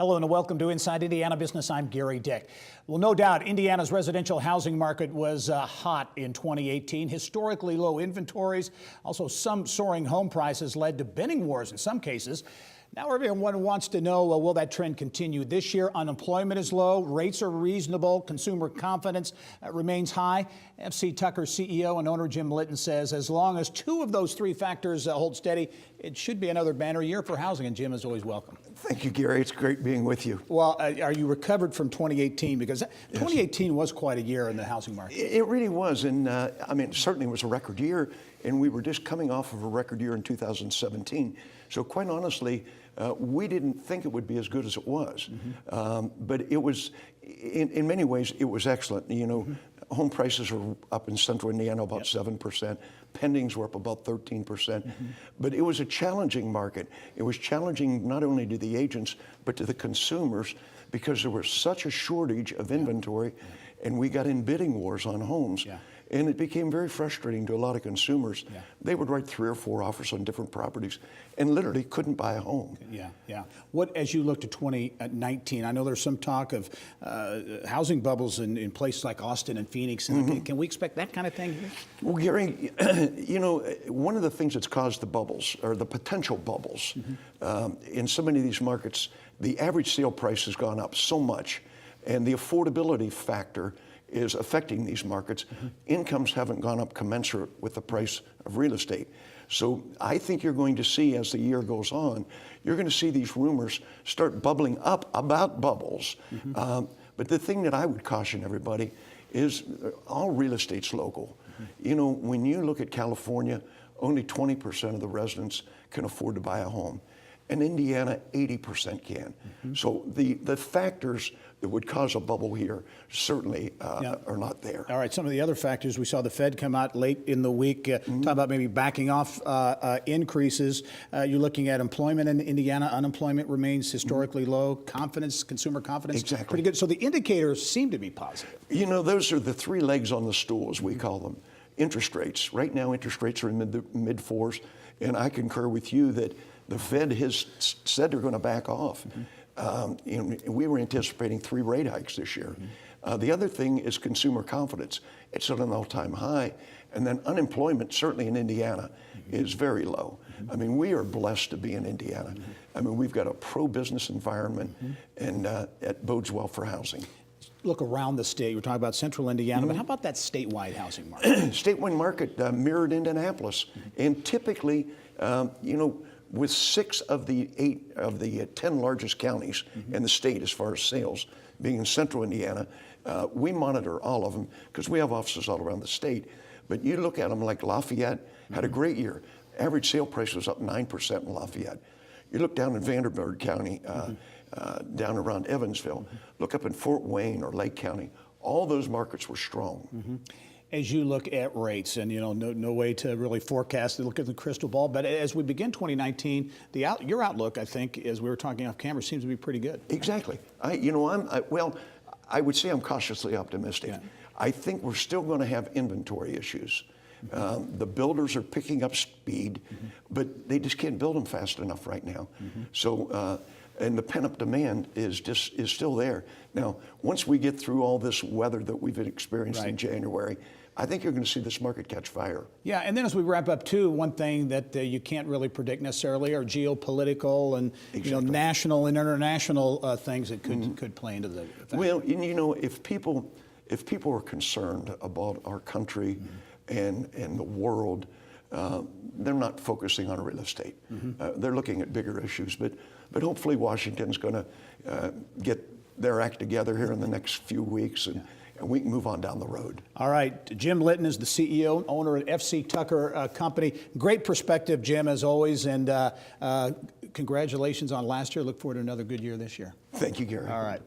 Hello and welcome to Inside Indiana Business. I'm Gary Dick. Well, no doubt Indiana's residential housing market was hot in 2018. Historically low inventories, also some soaring home prices led to bidding wars in some cases. Now everyone wants to know, will that trend continue this year? Unemployment is low, rates are reasonable, consumer confidence remains high. FC Tucker CEO and owner Jim Litten says as long as two of those three factors hold steady, it should be another banner year for housing. And Jim is always welcome. Thank you, Gary. It's great being with you. Well, are you recovered from 2018? Because 2018 was quite a year in the housing market. It really was. And I mean, it certainly was a record year. And we were just coming off of a record year in 2017. So quite honestly, we didn't think it would be as good as it was. But it was, in many ways, it was excellent. You know, home prices are up in central Indiana about 7%. Pendings were up about 13%. But it was a challenging market. It was challenging not only to the agents, but to the consumers, because there was such a shortage of inventory, and we got in bidding wars on homes. And it became very frustrating to a lot of consumers. They would write 3 or 4 offers on different properties and literally couldn't buy a home. What, as you look to 2019, I know there's some talk of housing bubbles in places like Austin and Phoenix. And can we expect that kind of thing here? Well, Gary, you know, one of the things that's caused the bubbles, or the potential bubbles, in so many of these markets, the average sale price has gone up so much, and the affordability factor is affecting these markets. Incomes haven't gone up commensurate with the price of real estate. So I think you're going to see, as the year goes on, you're going to see these rumors start bubbling up about bubbles. But the thing that I would caution everybody is all real estate's local. You know, when you look at California, only 20% of the residents can afford to buy a home. In Indiana, 80% can. So the factors that would cause a bubble here certainly are not there. All right, some of the other factors, we saw the Fed come out late in the week, talk about maybe backing off increases. You're looking at employment in Indiana. Unemployment remains historically low. Confidence, consumer confidence, pretty good. So the indicators seem to be positive. You know, those are the 3 legs on the stool, as we call them. Interest rates. Right now, interest rates are in the mid-4s, and I concur with you that the Fed has said they're going to back off. You know, we were anticipating 3 rate hikes this year. The other thing is consumer confidence. It's at an all-time high. And then unemployment, certainly in Indiana, is very low. I mean, we are blessed to be in Indiana. I mean, we've got a pro-business environment, and it bodes well for housing. Look around the state. We're talking about central Indiana, but how about that statewide housing market? Statewide market mirrored Indianapolis. And typically, you know, with 6 of the 10 largest counties in the state as far as sales, being in central Indiana, we monitor all of them because we have offices all around the state. But you look at them like Lafayette had a great year. Average sale price was up 9% in Lafayette. You look down in Vanderbilt County, down around Evansville, look up in Fort Wayne or Lake County, all those markets were strong. As you look at rates, and you know, no way to really forecast, look at the crystal ball, but as we begin 2019, your outlook, I think, as we were talking off camera, seems to be pretty good. Exactly. Well, I would say I'm cautiously optimistic. I think we're still going to have inventory issues. The builders are picking up speed, but they just can't build them fast enough right now. So, and the pent-up demand is still there. Now, once we get through all this weather that we've experienced in January, I think you're going to see this market catch fire. Yeah, and then as we wrap up too, one thing that you can't really predict necessarily are geopolitical and you know, national and international things that could play into the factor. Well, you know, if people are concerned about our country and the world, they're not focusing on real estate. They're looking at bigger issues, but hopefully Washington's going to get their act together here in the next few weeks, and we can move on down the road. All right, Jim Litten is the CEO, owner at FC Tucker Company. Great perspective, Jim, as always, and congratulations on last year. Look forward to another good year this year. Thank you, Gary. All right.